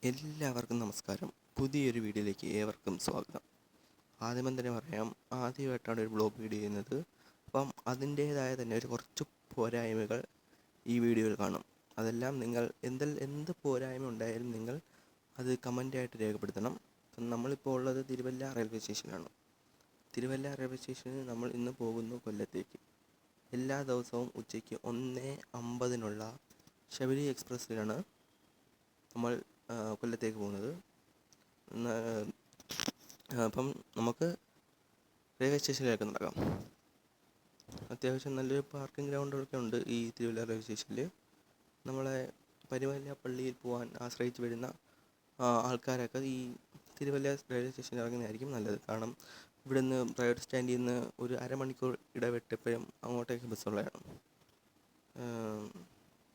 എല്ലാവർക്കും നമസ്കാരം. പുതിയൊരു വീഡിയോയിലേക്ക് ഏവർക്കും സ്വാഗതം. ആദ്യമേ തന്നെ പറയാം, ആദ്യമായിട്ടാണ് ഒരു വ്ളോഗ് വീഡിയോ ചെയ്യുന്നത്. അപ്പം അതിൻ്റേതായ തന്നെ കുറച്ച് പോരായ്മകൾ ഈ വീഡിയോയിൽ കാണും. അതെല്ലാം നിങ്ങൾ എന്ത് പോരായ്മ ഉണ്ടായാലും നിങ്ങൾ അത് കമൻ്റായിട്ട് രേഖപ്പെടുത്തണം. അപ്പം നമ്മളിപ്പോൾ ഉള്ളത് തിരുവല്ല റെയിൽവേ സ്റ്റേഷനിലാണ്. തിരുവല്ല റെയിൽവേ സ്റ്റേഷനിൽ നമ്മൾ ഇന്ന് പോകുന്നു കൊല്ലത്തേക്ക്. എല്ലാ ദിവസവും ഉച്ചയ്ക്ക് 1:50 ശബരി എക്സ്പ്രസ്സിലാണ് നമ്മൾ കൊല്ലത്തേക്ക് പോകുന്നത്. അപ്പം നമുക്ക് റെയിൽവേ സ്റ്റേഷനിലേക്ക് നടക്കാം. അത്യാവശ്യം നല്ലൊരു പാർക്കിംഗ് ഗ്രൗണ്ടൊക്കെ ഉണ്ട് ഈ തിരുവല്ല റെയിൽവേ സ്റ്റേഷനിൽ. നമ്മളെ പരുവല്ല പള്ളിയിൽ പോകാൻ ആശ്രയിച്ച് വരുന്ന ആൾക്കാരൊക്കെ ഈ തിരുവല്ല റെയിൽവേ സ്റ്റേഷനിൽ ഇറങ്ങുന്നതായിരിക്കും നല്ലത്. കാരണം ഇവിടുന്ന് പ്രൈവറ്റ് സ്റ്റാൻഡിൽ നിന്ന് ഒരു അരമണിക്കൂർ ഇടവിട്ട് എപ്പോഴും അങ്ങോട്ടേക്ക് ബസ്സുള്ളതാണ്.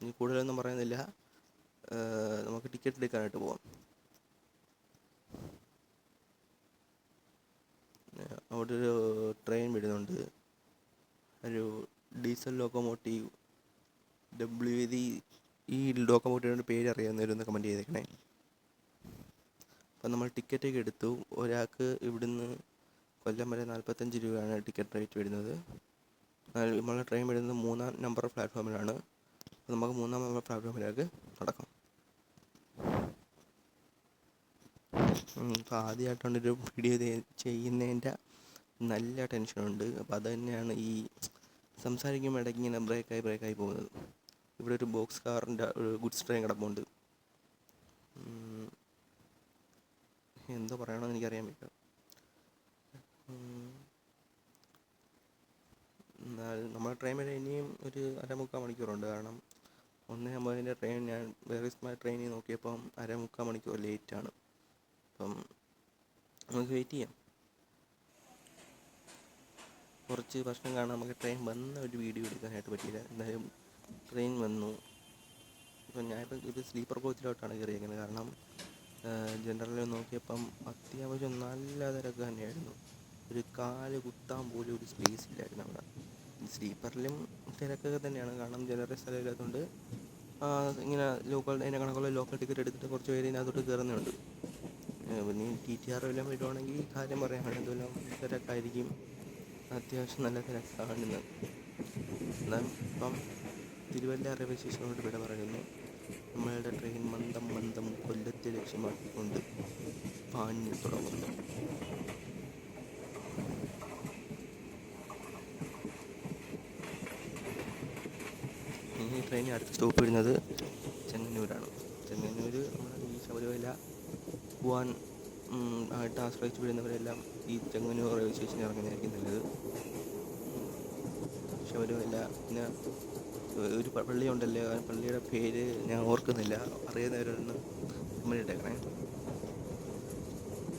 ഇനി കൂടുതലൊന്നും പറയുന്നില്ല, നമുക്ക് ടിക്കറ്റ് എടുക്കാനായിട്ട് പോകാം. അവിടെ ഒരു ട്രെയിൻ വരുന്നുണ്ട്, ഒരു ഡീസൽ ലോക്കോമോട്ടീവ് WD. ഈ ലോക്കോമോട്ടീവിൻ്റെ പേര് അറിയാവുന്നവരൊന്ന് കമൻറ്റ് ചെയ്തേക്കണേ. അപ്പം നമ്മൾ ടിക്കറ്റൊക്കെ എടുത്തു. ഒരാൾക്ക് ഇവിടുന്ന് കൊല്ലം വരെ 45 രൂപയാണ് ടിക്കറ്റ് റേറ്റ് വരുന്നത്. നമ്മളെ ട്രെയിൻ വരുന്നത് 3-ാം നമ്പർ പ്ലാറ്റ്ഫോമിലാണ്. അപ്പോൾ നമുക്ക് 3-ാം നമ്പർ പ്ലാറ്റ്ഫോമിലേക്ക് നടക്കാം. ഇപ്പോൾ ആദ്യമായിട്ടാണ് ഒരു വീഡിയോ ചെയ്യുന്നതിൻ്റെ നല്ല ടെൻഷനുണ്ട്. അപ്പോൾ അത് തന്നെയാണ് ഈ സംസാരിക്കുമ്പോൾ ഇടയ്ക്ക് ഇങ്ങനെ ബ്രേക്കായി പോകുന്നത്. ഇവിടെ ഒരു ബോക്സ് കാറിൻ്റെ ഒരു ഗുഡ്സ് ട്രെയിൻ കിടപ്പുണ്ട്. എന്തോ പറയണമെന്ന് എനിക്കറിയാൻ പറ്റില്ല. നമ്മുടെ ട്രെയിൻ വരെ ഇനിയും ഒരു 3/4 മണിക്കൂറുണ്ട്. കാരണം 1:50 ട്രെയിൻ ഞാൻ വേറെ ട്രെയിനിൽ നോക്കിയപ്പം 3/4 മണിക്കൂർ ലേറ്റാണ്. അപ്പം നമുക്ക് വെയിറ്റ് ചെയ്യാം. കുറച്ച് പ്രശ്നം കാരണം നമുക്ക് ട്രെയിൻ വന്ന ഒരു വീഡിയോ എടുക്കാനായിട്ട് പറ്റിയില്ല. എന്തായാലും ട്രെയിൻ വന്നു. ഇപ്പം ഞാനിപ്പോൾ ഒരു സ്ലീപ്പർ കോച്ചിലോട്ടാണ് കയറിയിരിക്കുന്നത്. കാരണം ജനറലിൽ നോക്കിയപ്പം അത്യാവശ്യം നല്ല തിരക്ക് തന്നെയായിരുന്നു. ഒരു കാല് കുത്താൻ പോലും ഒരു സ്പേസ് ഇല്ലായിരുന്നു അവിടെ. സ്ലീപ്പറിലും തിരക്കൊക്കെ തന്നെയാണ്, കാരണം ജനറൽ സ്ഥലമില്ലാത്തതുകൊണ്ട് ഇങ്ങനെ അതിനെ കണക്കുള്ള ലോക്കൽ ടിക്കറ്റ് എടുത്തിട്ട് കുറച്ച് പേര് ഇതിനകത്തോട്ട് കയറുന്നുണ്ട്. പിന്നെ TTR എല്ലാം വരുവാണെങ്കിൽ കാര്യം പറയാൻ എന്തെല്ലാം തിരക്കായിരിക്കും. അത്യാവശ്യം നല്ല തിരക്കാണ്. എന്നാൽ ഇപ്പം തിരുവല്ല റെയിൽവേ സ്റ്റേഷനോട് വിട പറയുന്നു. നമ്മളുടെ ട്രെയിൻ മന്ദം കൊല്ലത്തെ ലക്ഷ്യമാക്കിക്കൊണ്ട് പാഞ്ഞു തുടങ്ങുന്നു. ഈ ട്രെയിൻ അടുത്ത സ്റ്റോപ്പ് വരുന്നത് ചെങ്ങന്നൂരാണ്. ചെങ്ങന്നൂർ നമ്മുടെ ഈ ശബരിമല പോകാൻ ആയിട്ട് ആശ്രയിച്ച് വരുന്നവരെല്ലാം ഈ ചെങ്ങന്നൂർ റെയിൽവേ സ്റ്റേഷനിൽ ഇറങ്ങുന്നതായിരിക്കും നല്ലത്. ശബരിമല പിന്നെ ഒരു പള്ളിയുണ്ടല്ലോ, ആ പള്ളിയുടെ പേര് ഞാൻ ഓർക്കുന്നില്ല, അറിയുന്നവരൊന്ന് കമന്റ് ഇട്ടേക്കണേ.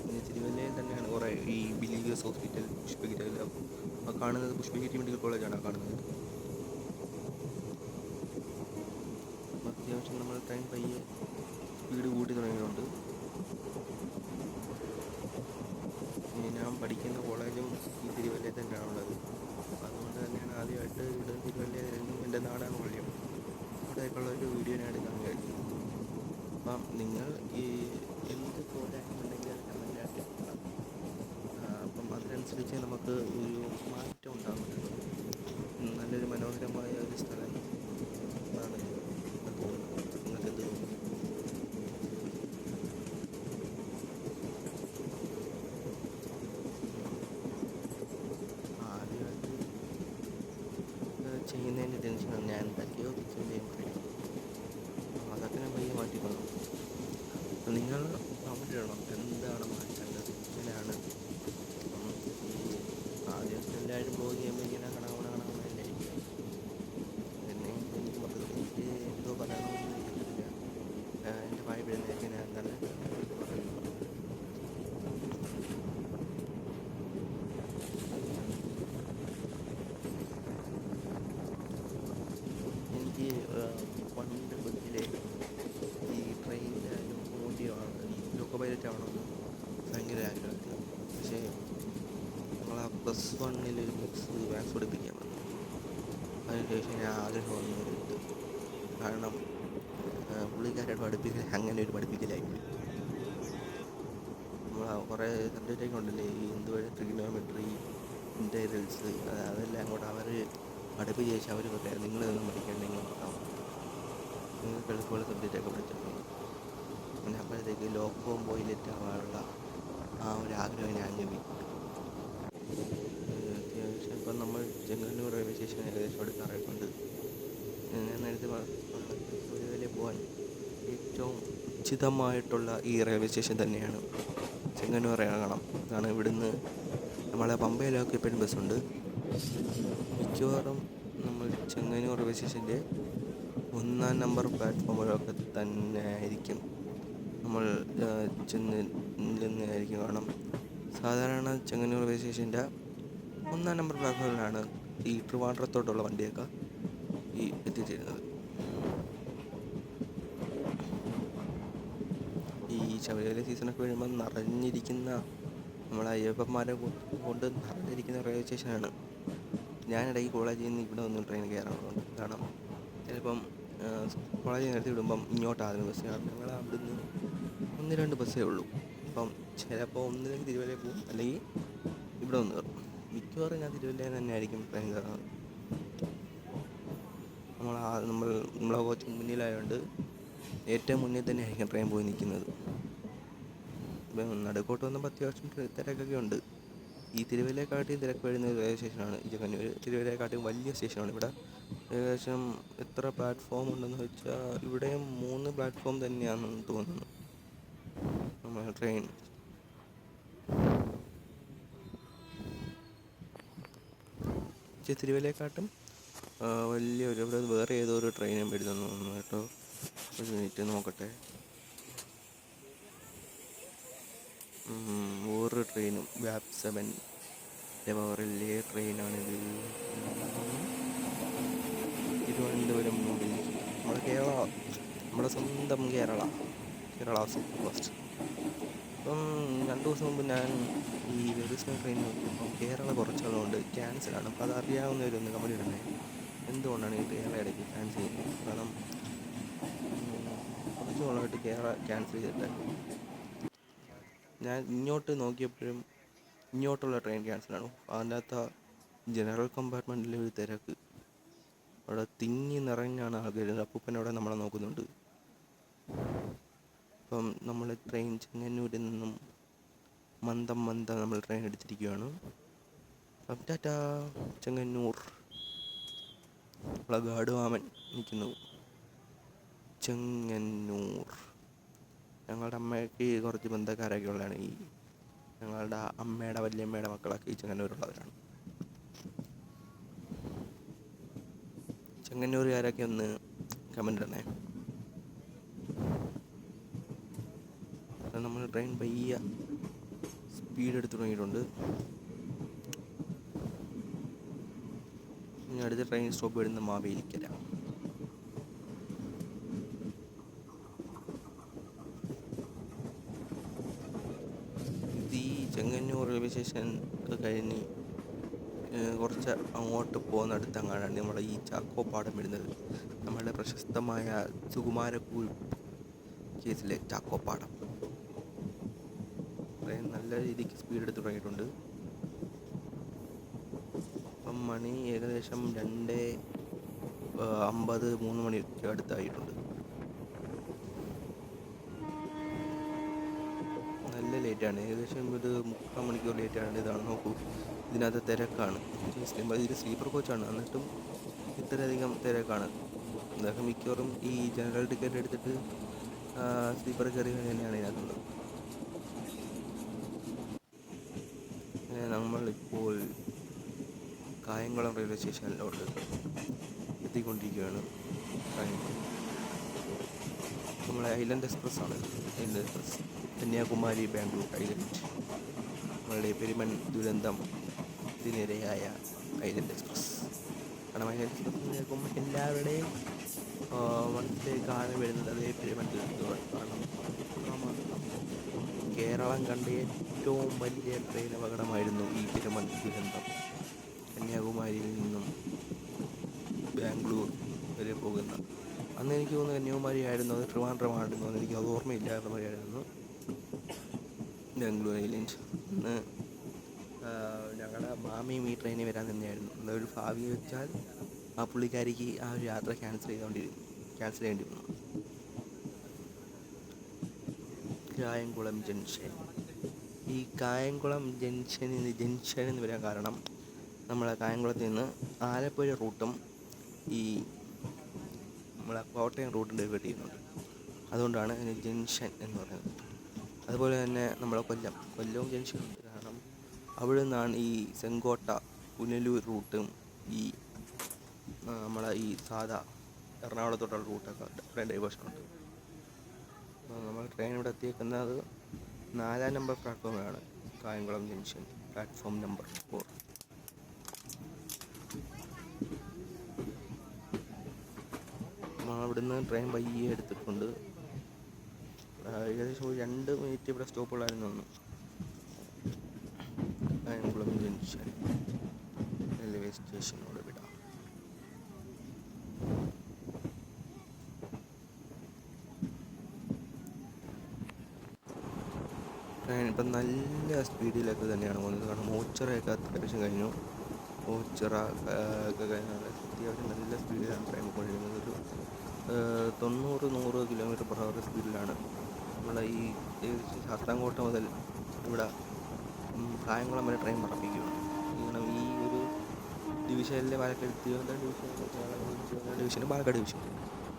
പിന്നെ തിരുവല്ലയിൽ തന്നെയാണ് കുറേ ഈ ബിലീവേഴ്സ് ഹോസ്പിറ്റൽ, പുഷ്പഗിരി എല്ലാം കാണുന്നത്. പുഷ്പഗിരി മെഡിക്കൽ കോളേജാണ് കാണുന്നത്. അത്യാവശ്യം നമ്മൾ ട്രെയിൻ പയ്യെ സ്പീഡ് കൂട്ടി തുടങ്ങിയിട്ടുണ്ട്. ഞാൻ പഠിക്കുന്ന കോളേജും ഈ തിരുവല്ലയിൽ തന്നെയാണുള്ളത്. അതുകൊണ്ട് തന്നെയാണ് ആദ്യമായിട്ട് ഇവിടെ തിരുവല്ലയിലെന്നും എൻ്റെ നാടാണ് കൊല്ലം. അവിടേക്കുള്ള ഒരു വീഡിയോ ഞാൻ എടുക്കാൻ കഴിയും. അപ്പം നിങ്ങൾ ഈ എന്ത് പോരായ്മ ഉണ്ടെങ്കിൽ അത് കമൻ്റായിട്ട് ഇടണം. അപ്പം അതിനനുസരിച്ച് നമുക്ക് ഒരു മാറ്റം ഉണ്ടാകുന്നുള്ളൂ. നല്ലൊരു മനോഹരമായ ഒരു സ്ഥലം ആണ് തോന്നുന്നത്. നിങ്ങൾക്ക് എന്ത് തോന്നുന്നു? ആദ്യമായിട്ട് ചെയ്യുന്നതിൻ്റെ ടെൻഷനാണ്. ഞാൻ എന്തൊക്കെയോ ചെയ്യാൻ കഴിയും. അതൊക്കെ ഞാൻ പയ്യെ മാറ്റിക്കൊള്ളു. അപ്പം നിങ്ങൾ കമൻ്റ് ഇടണം, എന്താണ് മാറ്റേണ്ടത്, ഇങ്ങനെയാണ്. ആദ്യം എല്ലാവരും ബ്ലോഗ് ചെയ്യുമ്പോൾ ഇങ്ങനെ കണകണല്ലേ. പിന്നെ എനിക്ക് മൊത്തത്തിൽ എന്തോ പറയണമെന്ന് എനിക്കറിയില്ല. എൻ്റെ വായ പിഴുന്നേക്ക് ഞാൻ തന്നെ പറയുന്നു. എനിക്ക് പണ്ട് കൊച്ചിലെ ഈ ട്രെയിനിൻ്റെ ലോക്കോ പൈലറ്റ് ആവണമെന്ന് ഭയങ്കര ആഗ്രഹമായിരുന്നു. പക്ഷേ നമ്മളാ +1 ഒരു മാത്സ് പഠിപ്പിക്കാൻ വന്നു. അതിനുശേഷം ഞാൻ ആഗ്രഹമൊന്നും എടുത്തു. കാരണം പുള്ളിക്കാരുടെ പഠിപ്പിക്കൽ അങ്ങനെ ഒരു പഠിപ്പിക്കലായിപ്പോയി. കുറേ സബ്ജക്റ്റൊക്കെ ഉണ്ടല്ലേ, ഈ എന്തുവഴി ട്രിഗണോമെട്രി, ഇൻറ്റഗ്രൽസ്, അതെല്ലാം കൂടെ അവർ പഠിപ്പിച്ച് ശേഷം അവർ പറയാം നിങ്ങളിതൊന്നും പഠിക്കേണ്ട, നിങ്ങൾ നോക്കാം, നിങ്ങൾക്ക് എളുപ്പമുള്ള സബ്ജക്റ്റൊക്കെ പഠിച്ചാൽ മതി. പിന്നെ അപ്പോഴത്തേക്ക് ലോക്കവും പോയിലെറ്റ് ആവാനുള്ള ആ ഒരു ആഗ്രഹം ഞാൻ വിട്ടു. അത്യാവശ്യം ഇപ്പം നമ്മൾ ചെങ്ങന്നൂർ റെയിൽവേ സ്റ്റേഷൻ ഏകദേശം അടുത്താറായിട്ടുണ്ട്. ഞാൻ നേരത്തെ ശബരിമലയിൽ പോകാൻ ഏറ്റവും ഉചിതമായിട്ടുള്ള ഈ റെയിൽവേ സ്റ്റേഷൻ തന്നെയാണ് ചെങ്ങന്നൂർ ഇറങ്ങണം. കാരണം ഇവിടുന്ന് നമ്മളെ പമ്പയിലൊക്കെ എപ്പോഴും ബസ്സുണ്ട്. മിക്കവാറും നമ്മൾ ചെങ്ങന്നൂർ റെയിൽവേ സ്റ്റേഷൻ്റെ 1-ാം നമ്പർ പ്ലാറ്റ്ഫോമിലൊക്കെ തന്നെ ആയിരിക്കും നമ്മൾ ചെന്നായിരിക്കും. കാരണം സാധാരണ ചെങ്ങന്നൂർ റെയിൽവേ സ്റ്റേഷൻ്റെ 1-ാം നമ്പർ പ്ലാറ്റ്ഫോമിലാണ് ഈ ട്രിവാൻഡ്രത്തോട്ടുള്ള വണ്ടിയൊക്കെ എത്തിച്ചേരുന്നത്. ഈ ശബരിമല സീസണൊക്കെ വരുമ്പോൾ നിറഞ്ഞിരിക്കുന്ന നമ്മളെ അയ്യപ്പന്മാരെ കൊണ്ട് നിറഞ്ഞിരിക്കുന്ന റെയിൽവേ സ്റ്റേഷനാണ്. ഞാനിടയ്ക്ക് കോളേജിൽ നിന്ന് ഇവിടെ ഒന്നും ട്രെയിൻ കയറാറുണ്ട്. കാരണം ചിലപ്പം കോളേജിൽ നിർത്തി വിടുമ്പം ഇങ്ങോട്ടായിരുന്നു ബസ്. കാരണം ഞങ്ങൾ അവിടുന്ന് 1-2 ബസ്സേ ഉള്ളൂ. അപ്പം ചിലപ്പോൾ ഒന്നില്ലെങ്കിൽ തിരുവല്ലയിൽ പോകും, അല്ലെങ്കിൽ ഇവിടെ ഒന്ന് കയറും. മിക്കവാറും ഞാൻ തിരുവല്ലയിൽ തന്നെ ആയിരിക്കും ട്രെയിൻ കയറുന്നത്. നമ്മളെ കോച്ച് മുന്നിലായതുകൊണ്ട് ഏറ്റവും മുന്നിൽ തന്നെ ആയിരിക്കും ട്രെയിൻ പോയി നിൽക്കുന്നത്. ഇപ്പം നടുക്കോട്ട് വന്നപ്പോൾ അത്യാവശ്യം തിരക്കൊക്കെ ഉണ്ട്. ഈ തിരുവല്ലയെക്കാട്ടിയും തിരക്ക് വരുന്ന റെയിൽവേ സ്റ്റേഷനാണ് ഈ ചെങ്ങന്നൂർ. തിരുവല്ലയെക്കാട്ടിയും വലിയ സ്റ്റേഷനാണ്. ഇവിടെ ഏകദേശം എത്ര പ്ലാറ്റ്ഫോം ഉണ്ടെന്ന് വെച്ചാൽ ഇവിടെയും 3 പ്ലാറ്റ്ഫോം തന്നെയാണെന്ന് തോന്നുന്നു നമ്മുടെ ട്രെയിൻ. തിരുവല്ലയെക്കാട്ടും വലിയൊരു ഇവിടെ വേറെ ഏതോ ഒരു ട്രെയിനും വരുന്നെന്ന് തോന്നുന്നു കേട്ടോ. ഒരു മിനിറ്റ് നോക്കട്ടെ. വേറൊരു ട്രെയിനും വ്യാപ് 7 പവറിലെ ട്രെയിനാണിത്. തിരുവനന്തപുരം ന്യൂഡൽഹി, നമ്മുടെ കേരള, നമ്മുടെ സ്വന്തം കേരള സൂപ്പർ ഫാസ്റ്റ്. ഇപ്പം 2 ദിവസം മുമ്പ് ഞാൻ ഈ വെറുതെ ട്രെയിൻ നോക്കിയപ്പം കേരള കുറച്ചാളുകൊണ്ട് ക്യാൻസലാണ്. അപ്പോൾ അതറിയാവുന്നവരൊന്ന് കമൻറ്റ് ഇടണേ, എന്തുകൊണ്ടാണ് ഈ കേരള ഇടയ്ക്ക് ക്യാൻസൽ ചെയ്യുന്നത്? കാരണം കുറച്ച് നാളായിട്ട് കേരള ക്യാൻസൽ ചെയ്തിട്ട് ഞാൻ ഇങ്ങോട്ട് നോക്കിയപ്പോഴും ഇങ്ങോട്ടുള്ള ട്രെയിൻ ക്യാൻസലാണ്. അതിൻ്റെ അകത്ത് ജനറൽ കമ്പാർട്ട്മെൻറ്റിലെ ഒരു തിരക്ക്, അവിടെ തിങ്ങി നിറഞ്ഞാണ് ആൾക്കാർ. അപ്പൂപ്പനവിടെ നമ്മളെ നോക്കുന്നുണ്ട്. ഇപ്പം നമ്മൾ ട്രെയിൻ ചെങ്ങന്നൂരിൽ നിന്നും മന്ദം നമ്മൾ ട്രെയിൻ എടുത്തിരിക്കുകയാണ്. അപ്പം ടാറ്റാ ചെങ്ങന്നൂർ. നമ്മളെ ഗാർഡ് മാമൻ നിൽക്കുന്നു. ചെങ്ങന്നൂർ ഞങ്ങളുടെ അമ്മയ്ക്ക് കുറച്ച് ബന്ധക്കാരൊക്കെ ഉള്ളതാണ്. ഈ ഞങ്ങളുടെ അമ്മയുടെ വല്യമ്മയുടെ മക്കളൊക്കെ ഈ ചെങ്ങന്നൂരുള്ളവരാണ്. ചെങ്ങന്നൂരുകാരൊക്കെ ഒന്ന് കമൻ്റ് ഇടണേ. നമ്മൾ ട്രെയിൻ പയ്യ സ്പീഡ് എടുത്ത് തുടങ്ങിയിട്ടുണ്ട്. ഇനി അടുത്ത ട്രെയിൻ സ്റ്റോപ്പ് വരുന്ന മാവേലിക്കര. ഇത് ഈ ചെങ്ങന്നൂർ റെയിൽവേ സ്റ്റേഷൻ കഴിഞ്ഞ് കുറച്ച് അങ്ങോട്ട് പോകുന്നിടത്തങ്ങാണ് നമ്മുടെ ഈ ചാക്കോപ്പാടം വരുന്നത്. നമ്മളുടെ പ്രശസ്തമായ സുകുമാരക്കുറിപ്പ് കേസിലെ ചാക്കോപ്പാടം. ട്രെയിൻ നല്ല രീതിക്ക് സ്പീഡ് എടുത്ത് തുടങ്ങിയിട്ടുണ്ട്. ഇപ്പം മണി ഏകദേശം 2:50 3 മണിക്ക് അടുത്തായിട്ടുണ്ട്. നല്ല ലേറ്റാണ്, ഏകദേശം ഒരു 3/4 മണിക്കൂർ ലേറ്റാണ്. ഇതാണ് നോക്കൂ, ഇതിനകത്ത് തിരക്കാണ്. ഇത് സ്ലീപ്പർ കോച്ചാണ്, എന്നിട്ടും ഇത്രയധികം തിരക്കാണ്. അതൊക്കെ മിക്കവാറും ഈ ജനറൽ ടിക്കറ്റ് എടുത്തിട്ട് സ്ലീപ്പർ കയറി തന്നെയാണ് ഇതിനകത്തുള്ളത്. നമ്മളിപ്പോൾ കായംകുളം റെയിൽവേ സ്റ്റേഷനിലോട്ട് എത്തിക്കൊണ്ടിരിക്കുകയാണ്. നമ്മളെ ഐലൻഡ് എക്സ്പ്രസ് ആണ്. Island express Kanyakumari Bangalore island. നമ്മളുടെ പെരുമൺ ദുരന്തത്തിനിരയായ ഐലൻഡ് എക്സ്പ്രസ്. കാരണം ഐലൻഡ് എക്സ്പ്രസ് എന്ന് കേൾക്കുമ്പോൾ എല്ലാവരുടെയും മനസ്സിലേക്ക് ആദ്യം വരുന്നത് അതേ പെരുമൺ ദുരന്തമാണ്. കാരണം കേരളം കണ്ട ഏറ്റവും വലിയ ട്രെയിൻ അപകടമായിരുന്നു ഈ പെരുമൺ ദുരന്തം. കന്യാകുമാരിയിൽ നിന്നും ബാംഗ്ലൂർ വരെ പോകുന്ന, അന്ന് എനിക്ക് തോന്നുന്നു കന്യാകുമാരി ആയിരുന്നു, അത് ട്രിവാൻഡ്രം ആയിരുന്നു, എനിക്ക് അത് ഓർമ്മയില്ല. ട്രിവാൻഡ്രം ആയിരുന്നു. ബാംഗ്ലൂർ ഐലൻഡ്. ഇന്ന് ഞങ്ങളുടെ മാമിയും ഈ ട്രെയിനിൽ വരാൻ തന്നെയായിരുന്നു. എന്നൊരു ഭാവി വെച്ചാൽ ആ പുള്ളിക്കാരിക്ക് ആ ഒരു യാത്ര ക്യാൻസൽ ചെയ്യേണ്ടി വന്നു. കായംകുളം ജംഗ്ഷൻ. ഈ കായംകുളം ജംഗ്ഷൻ എന്ന് വരാൻ കാരണം നമ്മളെ കായംകുളത്ത് നിന്ന് ആലപ്പുഴ റൂട്ടും ഈ നമ്മളെ കോട്ടയം റൂട്ടും ഡൈവേർട്ട് ചെയ്യുന്നുണ്ട്. അതുകൊണ്ടാണ് ഇതിന് ജംഗ്ഷൻ എന്ന് പറയുന്നത്. അതുപോലെ തന്നെ നമ്മളെ കൊല്ലവും ജംഗ്ഷൻ ഉണ്ട്. കാരണം അവിടെ നിന്നാണ് ഈ ചെങ്കോട്ട പുനലൂർ റൂട്ടും ഈ നമ്മളെ ഈ സാധാ എറണാകുളത്തോട്ടുള്ള റൂട്ടൊക്കെ ഡിഫറെൻറ്റ് ഡൈവേർഷനുണ്ട്. അപ്പോൾ നമ്മൾ ട്രെയിൻ ഇവിടെ എത്തിയേക്കുന്നത് 4-ാം നമ്പർ പ്ലാറ്റ്ഫോമിലാണ്. Kayamkulam junction platform number 4. അവിടുന്ന് ട്രെയിൻ പയ്യെ എടുത്തിട്ടുണ്ട്. ഏകദേശം ഒരു 2 മിനിറ്റ് ഇവിടെ സ്റ്റോപ്പുകളായിരുന്നു തോന്നുന്നു. കായംകുളം ജംഗ്ഷൻ റെയിൽവേ സ്റ്റേഷനോട് വിടാം. ട്രെയിൻ ഇപ്പം നല്ല സ്പീഡിലൊക്കെ തന്നെയാണ് പോകുന്നത്. കാരണം ഓച്ചിറയൊക്കെ അത്യാവശ്യം കഴിഞ്ഞു. ഓച്ചിറ ഒക്കെ കഴിഞ്ഞാൽ അത്യാവശ്യം നല്ല സ്പീഡിലാണ് ട്രെയിൻ പോയിരിക്കുന്നത്. ഒരു 90-100 km/h സ്പീഡിലാണ് നമ്മളെ ഈ ശാസ്താംകോട്ട മുതൽ ഇവിടെ കായംകുളം വരെ ട്രെയിൻ പറപ്പിക്കുകയാണ്. കാരണം ഈ ഒരു ഡിവിഷനിലെ തിരുവനന്തപുരം ഡിവിഷനും പാലക്കാട് ഡിവിഷനും.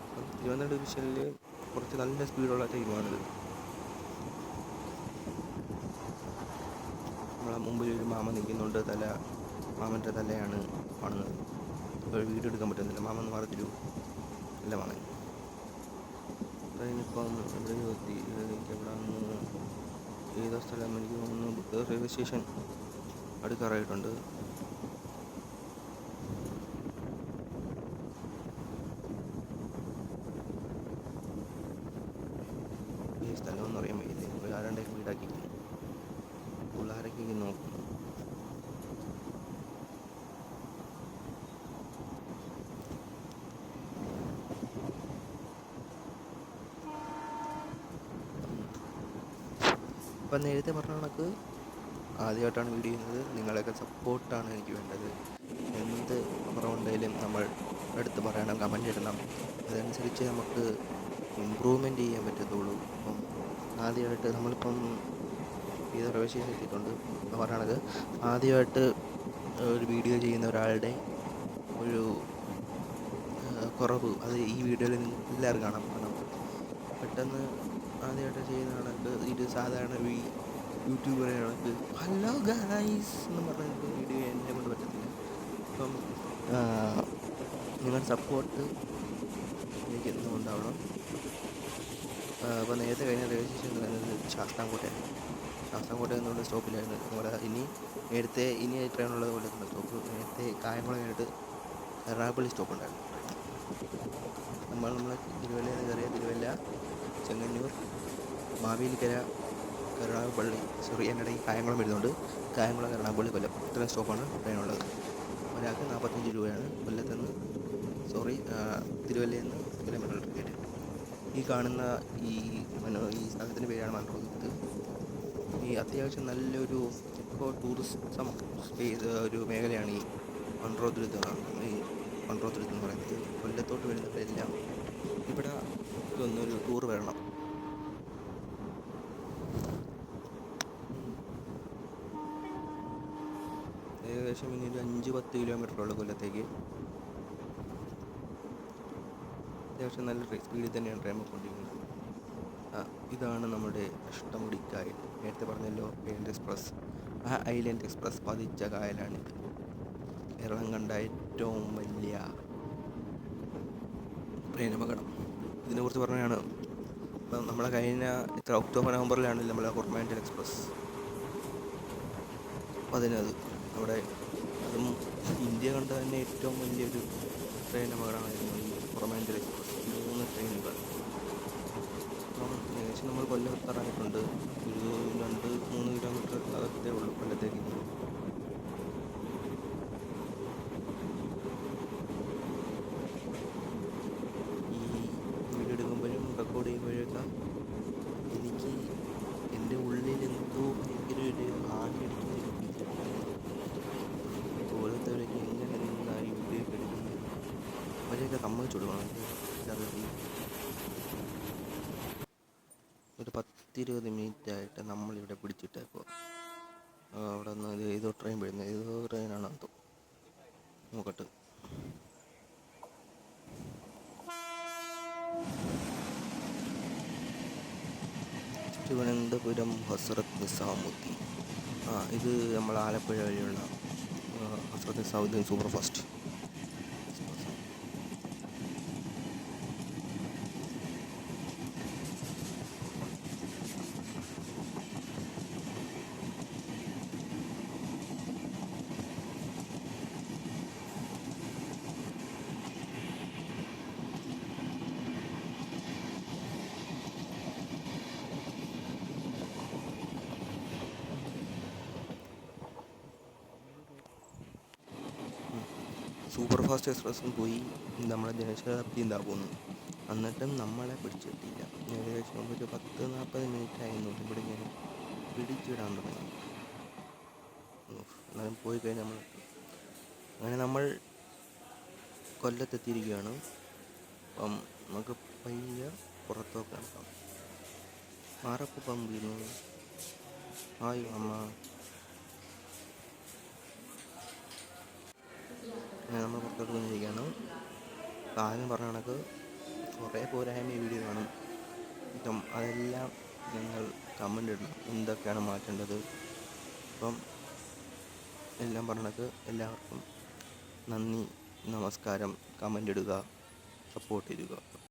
അപ്പം തിരുവനന്തപുരം ഡിവിഷനിൽ കുറച്ച് നല്ല സ്പീഡുള്ള ട്രെയിനുമാണിത്. നമ്മളെ മുമ്പിൽ ഒരു മാമ നിൽക്കുന്നുണ്ട്. മാമൻ്റെ തലയാണ് കാണുന്നത്. ഒരു വീഡിയോ എടുക്കാൻ പറ്റുന്നില്ല. മാമ ഒന്ന് മാറി തരൂ. അല്ല മാമൻ ട്രെയിനിപ്പം എവിടെ എത്തി? എവിടെ നിന്ന് ഏതോ സ്ഥലം എനിക്ക് തോന്നുന്നു റെയിൽവേ സ്റ്റേഷൻ അടുക്കാറായിട്ടുണ്ട്. ഈ സ്ഥലമൊന്നും അറിയാൻ വയ്യില്ലേ? ആരാണ്ടേ വീടാക്കി പിള്ളേരൊക്കെ നോക്കുന്നു. ഇപ്പം നേരത്തെ പറഞ്ഞ കണക്ക് ആദ്യമായിട്ടാണ് വീഡിയോ ചെയ്യുന്നത്. നിങ്ങളെയൊക്കെ സപ്പോർട്ടാണ് എനിക്ക് വേണ്ടത്. എന്ത് കുറവുണ്ടെങ്കിലും നമ്മൾ എടുത്ത് പറയണം, കമൻ്റ് ഇടണം. അതനുസരിച്ച് നമുക്ക് ഇമ്പ്രൂവ്മെൻറ്റ് ചെയ്യാൻ പറ്റത്തുള്ളൂ. അപ്പം ആദ്യമായിട്ട് നമ്മളിപ്പം ഇത് പ്രവേശിച്ച് എത്തിയിട്ടുണ്ട്. അപ്പോൾ പറയണത് ആദ്യമായിട്ട് ഒരു വീഡിയോ ചെയ്യുന്ന ഒരാളുടെ ഒരു കുറവ് അത് ഈ വീഡിയോയിൽ നിങ്ങൾക്ക് എല്ലാവരും കാണാം. കാരണം പെട്ടെന്ന് ആദ്യമായിട്ട് ചെയ്യുന്ന ആൾക്ക് ഇത് സാധാരണ യൂട്യൂബറെ ആൾക്ക് ഹലോ ഗൈസ് എന്ന് പറഞ്ഞിട്ട് വീഡിയോ എന്നെ കൊണ്ട് പറ്റത്തില്ല. അപ്പം നിങ്ങളുടെ സപ്പോർട്ട് എനിക്ക് എന്നും ഉണ്ടാവണം. അപ്പോൾ നേരത്തെ കഴിഞ്ഞ റെയിൽവേ സ്റ്റേഷൻ എന്ന് പറയുന്നത് ശാസ്താംകോട്ട എന്നുള്ള സ്റ്റോപ്പിലായിരുന്നു. നമ്മുടെ ഇനി ട്രെയിനുള്ളത് പോലെ സ്റ്റോപ്പ് നേരത്തെ കായംകുളം കഴിഞ്ഞിട്ട് എറണാകുളം സ്റ്റോപ്പ് ഉണ്ടായിരുന്നു. നമ്മൾ തിരുവല്ലയിൽ നിന്ന് കയറിയ തിരുവല്ല, ചെങ്ങന്നൂർ, മാവേലിക്കര, കരുനാഗപ്പള്ളി എന്നിടെ കായംകുളം വരുന്നുണ്ട്. കായംകുളം, കരുനാഗപ്പള്ളി, കൊല്ലം ഇത്രയും സ്റ്റോപ്പാണ് ട്രെയിനുള്ളത്. ഒരാൾക്ക് 45 രൂപയാണ് തിരുവല്ലയിൽ നിന്ന് കിലോമീറ്റർ ടിക്കറ്റ്. ഈ കാണുന്ന ഈ സ്ഥലത്തിൻ്റെ പേരാണ് മൺട്രോത്തുരുത്ത്. ഈ അത്യാവശ്യം നല്ലൊരു ഇപ്പോൾ ടൂറിസം ഒരു മേഖലയാണ് ഈ മൺട്രോത്തുരുത്ത് എന്ന് പറയുന്നത്. കൊല്ലത്തോട്ട് വരുന്നവരെല്ലാം ഇവിടെ ഒന്നൊരു ടൂർ വരണം. ഏകദേശം ഇനി ഒരു 5-10 കിലോമീറ്ററുള്ള കൊല്ലത്തേക്ക്. അത്യാവശ്യം നല്ല സ്പീഡിൽ തന്നെയാണ് ട്രെയിൻ പോയിക്കൊണ്ടിരിക്കുന്നത്. ഇതാണ് നമ്മുടെ അഷ്ടമുടി കായൽ. നേരത്തെ പറഞ്ഞല്ലോ ഐലൻഡ് എക്സ്പ്രസ്. ആ ഐലൻഡ് എക്സ്പ്രസ് പതിച്ച കായലാണിത്. കേരളം കണ്ട ഏറ്റവും വലിയ ട്രെയിൻ അപകടം. ഇതിനെക്കുറിച്ച് പറഞ്ഞാണ് ഇപ്പം നമ്മളെ കഴിഞ്ഞ ഒക്ടോബർ നവംബറിലാണ് നമ്മളെ കൊറോമാൻഡൽ എക്സ്പ്രസ് പതിനത്. അതും ഇന്ത്യ കണ്ട തന്നെ ഏറ്റവും വലിയൊരു ട്രെയിൻ അപകടമായിരുന്നു ഈ കൊറോമാൻഡൽ എക്സ്പ്രസ്. 3 ട്രെയിനുകൾ. അപ്പം ഏകദേശം നമ്മൾ കൊല്ലം എത്താറായിട്ടുണ്ട്. ഒരു 2-3 കിലോമീറ്റർ അകത്തേ ഉള്ളൂ കൊല്ലത്തേക്ക്. റെക്കോർഡ് ചെയ്യുമ്പോഴൊക്കെ എനിക്ക് എൻ്റെ ഉള്ളിൽ എന്തോ വെച്ച് കൊടുക്കണം. ചെറുതി ഒരു 10-20 മിനിറ്റായിട്ട് നമ്മളിവിടെ പിടിച്ചിട്ടേക്കുക. അവിടെ നിന്ന് ഏതോ ട്രെയിൻ വരുന്നത്, ഏതോ ട്രെയിനാണെന്ന് തോന്നുന്നു. നോക്കട്ടെ. തിരുവനന്തപുരം ഹസ്രത്ത് നിസാമുദ്ദീൻ. ഇത് നമ്മൾ ആലപ്പുഴ വഴിയുള്ള Hazrat Nizamuddin super fast. Super fast എക്സ്പ്രസ്സും പോയി, നമ്മളെ ജനശതാബ്ദി എന്താ പോകുന്നു. എന്നിട്ടും നമ്മളെ പിടിച്ചിട്ടില്ല. ഏകദേശം ഒരു 10-40 മിനിറ്റായിരുന്നു ഇവിടെ ഇങ്ങനെ പിടിച്ചിടാൻ തുടങ്ങി. എന്നാലും പോയി കഴിഞ്ഞാൽ അങ്ങനെ നമ്മൾ കൊല്ലത്തെത്തിയിരിക്കുകയാണ്. അപ്പം നമുക്ക് പയ്യെ പുറത്തൊക്കെ നടക്കാം. ആരപ്പം പമ്പീന്നു ഹായ് അമ്മ. അങ്ങനെ നമ്മൾ പുറത്തോട്ട് വന്നിരിക്കുകയാണ്. ആദ്യം പറഞ്ഞ കണക്ക് കുറേ പോരായ്മ വീഡിയോ കാണും. ഇപ്പം അതെല്ലാം നിങ്ങൾ കമൻ്റ് ഇടണം, എന്തൊക്കെയാണ് മാറ്റേണ്ടത്. അപ്പം എല്ലാം പറഞ്ഞത് എല്ലാവർക്കും നന്ദി, നമസ്കാരം. കമൻ്റ് ഇടുക, സപ്പോർട്ട് ചെയ്യുക.